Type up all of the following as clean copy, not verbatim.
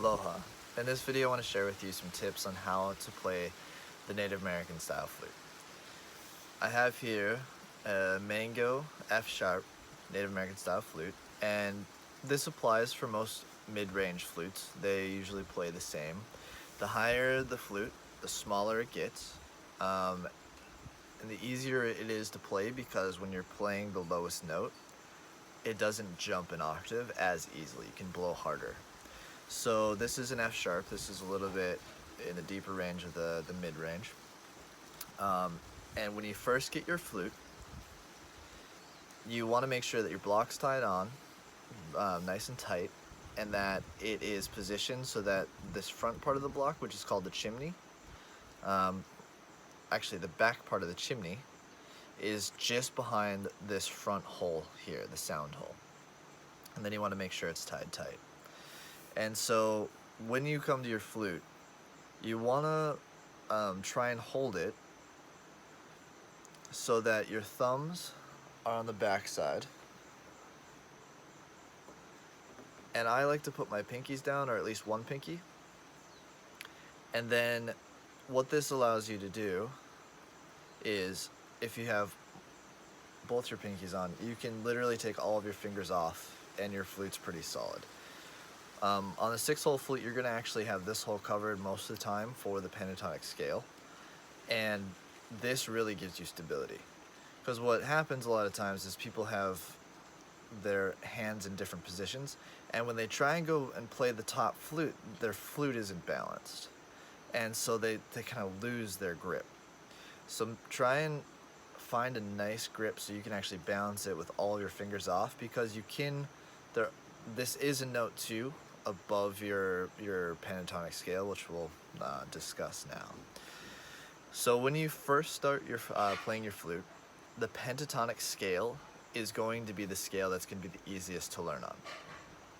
Aloha. In this video I want to share with you some tips on how to play the Native American Style Flute. I have here a Mango F-sharp Native American Style Flute, and this applies for most mid-range flutes. They usually play the same. The higher the flute, the smaller it gets, and the easier it is to play because when you're playing the lowest note, it doesn't jump an octave as easily. You can blow harder. So this is an F sharp. This is a little bit in the deeper range of the mid range. And when you first get your flute, you want to make sure that your block's tied on nice and tight, and that it is positioned so that this front part of the block, which is called the chimney, actually the back part of the chimney, is just behind this front hole here, the sound hole. And then you want to make sure it's tied tight. And so when you come to your flute, you want to try and hold it so that your thumbs are on the back side. And I like to put my pinkies down, or at least one pinky. And then what this allows you to do is, if you have both your pinkies on, you can literally take all of your fingers off and your flute's pretty solid. On a 6-hole flute, you're going to actually have this hole covered most of the time for the pentatonic scale, and this really gives you stability. Because what happens a lot of times is people have their hands in different positions, and when they try and go and play the top flute, their flute isn't balanced, and so they kind of lose their grip. So try and find a nice grip so you can actually balance it with all your fingers off, because you can, this is a note too above your pentatonic scale, which we'll discuss now. So when you first start your playing your flute, the pentatonic scale is going to be the scale that's going to be the easiest to learn on.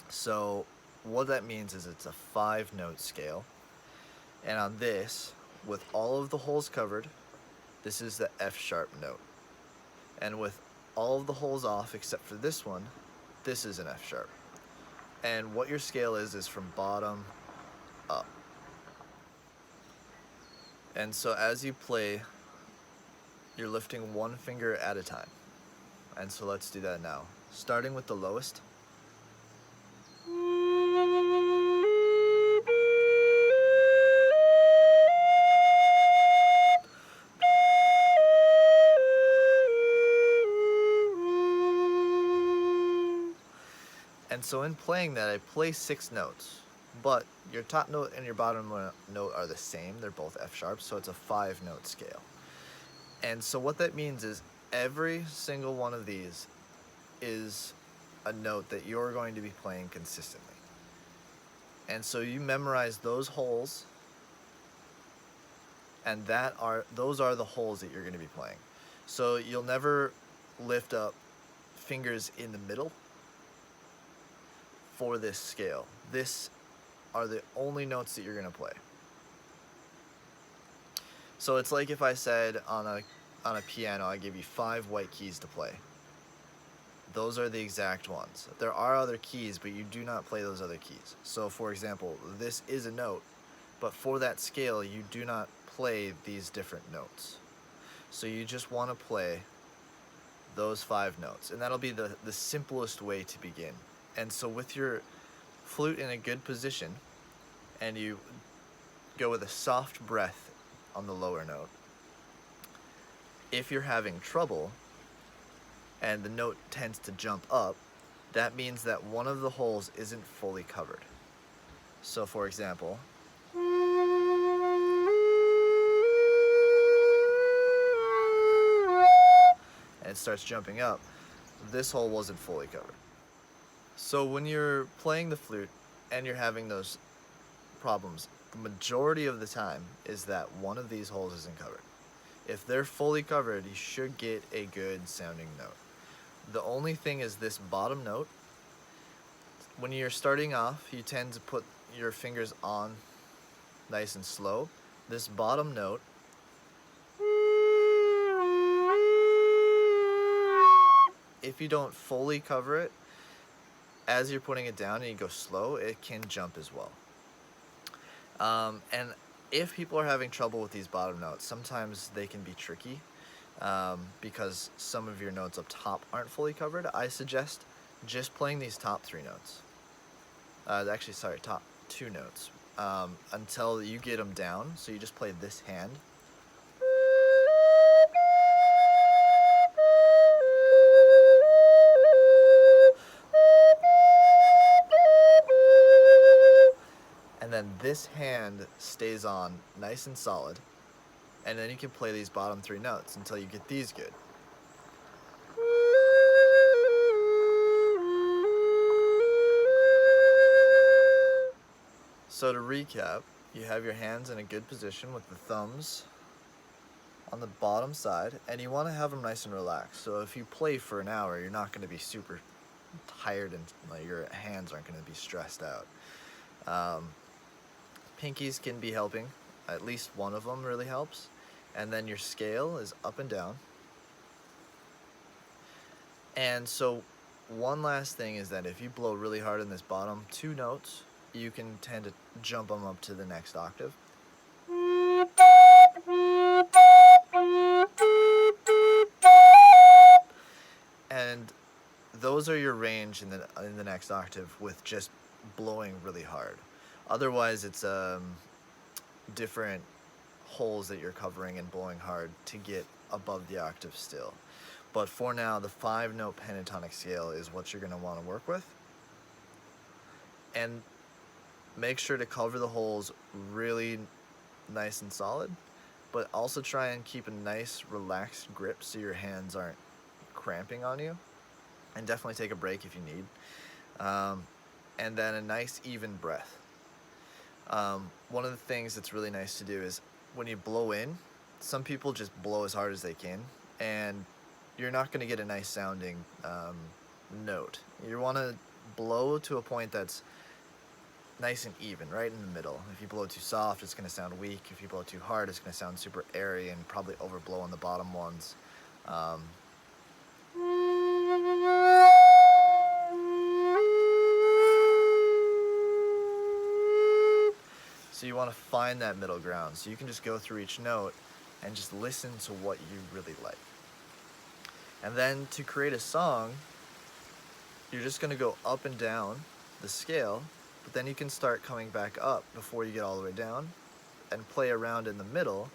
So what that means is it's a 5-note scale, and on this, with all of the holes covered, this is the F sharp note, and with all of the holes off except for this one, this is an F sharp. And what your scale is from bottom up. And so as you play, you're lifting one finger at a time. And so let's do that now. Starting with the lowest. And so in playing that, I play 6 notes, but your top note and your bottom note are the same. They're both F sharps, so it's a 5-note scale. And so what that means is every single one of these is a note that you're going to be playing consistently. And so you memorize those holes, and those are the holes that you're going to be playing. So you'll never lift up fingers in the middle for this scale. This are the only notes that you're going to play. So it's like if I said on a piano, I give you 5 white keys to play. Those are the exact ones. There are other keys, but you do not play those other keys. So for example, this is a note, but for that scale, you do not play these different notes. So you just want to play those 5 notes, and that'll be the simplest way to begin. And so with your flute in a good position, and you go with a soft breath on the lower note, if you're having trouble and the note tends to jump up, that means that one of the holes isn't fully covered. So for example, and it starts jumping up, this hole wasn't fully covered. So when you're playing the flute and you're having those problems, the majority of the time is that one of these holes isn't covered. If they're fully covered, you should get a good sounding note. The only thing is this bottom note. When you're starting off, you tend to put your fingers on nice and slow. This bottom note, if you don't fully cover it, as you're putting it down and you go slow, it can jump as well. And if people are having trouble with these bottom notes, sometimes they can be tricky because some of your notes up top aren't fully covered. I suggest just playing these top 3 notes. Actually, sorry, top 2 notes until you get them down. So you just play this hand. And then this hand stays on nice and solid. And then you can play these bottom 3 notes until you get these good. So to recap, you have your hands in a good position with the thumbs on the bottom side, and you want to have them nice and relaxed. So if you play for an hour, you're not going to be super tired and like, your hands aren't going to be stressed out. Pinkies can be helping. At least one of them really helps. And then your scale is up and down. And so one last thing is that if you blow really hard in this bottom 2 notes, you can tend to jump them up to the next octave. And those are your range in the next octave with just blowing really hard. Otherwise, it's different holes that you're covering and blowing hard to get above the octave still. But for now, the 5-note pentatonic scale is what you're going to want to work with. And make sure to cover the holes really nice and solid, but also try and keep a nice relaxed grip so your hands aren't cramping on you. And definitely take a break if you need. And then a nice even breath. One of the things that's really nice to do is when you blow in, some people just blow as hard as they can, and you're not going to get a nice sounding note. You want to blow to a point that's nice and even, right in the middle. If you blow too soft, it's going to sound weak. If you blow too hard, it's going to sound super airy and probably overblow on the bottom ones. So you want to find that middle ground. So you can just go through each note and just listen to what you really like. And then to create a song, you're just going to go up and down the scale, but then you can start coming back up before you get all the way down and play around in the middle.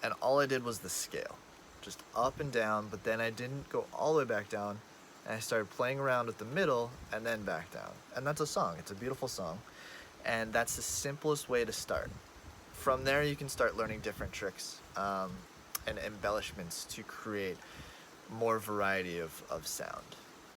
And all I did was the scale, just up and down, but then I didn't go all the way back down, and I started playing around with the middle and then back down. And that's a song. It's a beautiful song, and that's the simplest way to start. From there, you can start learning different tricks and embellishments to create more variety of sound.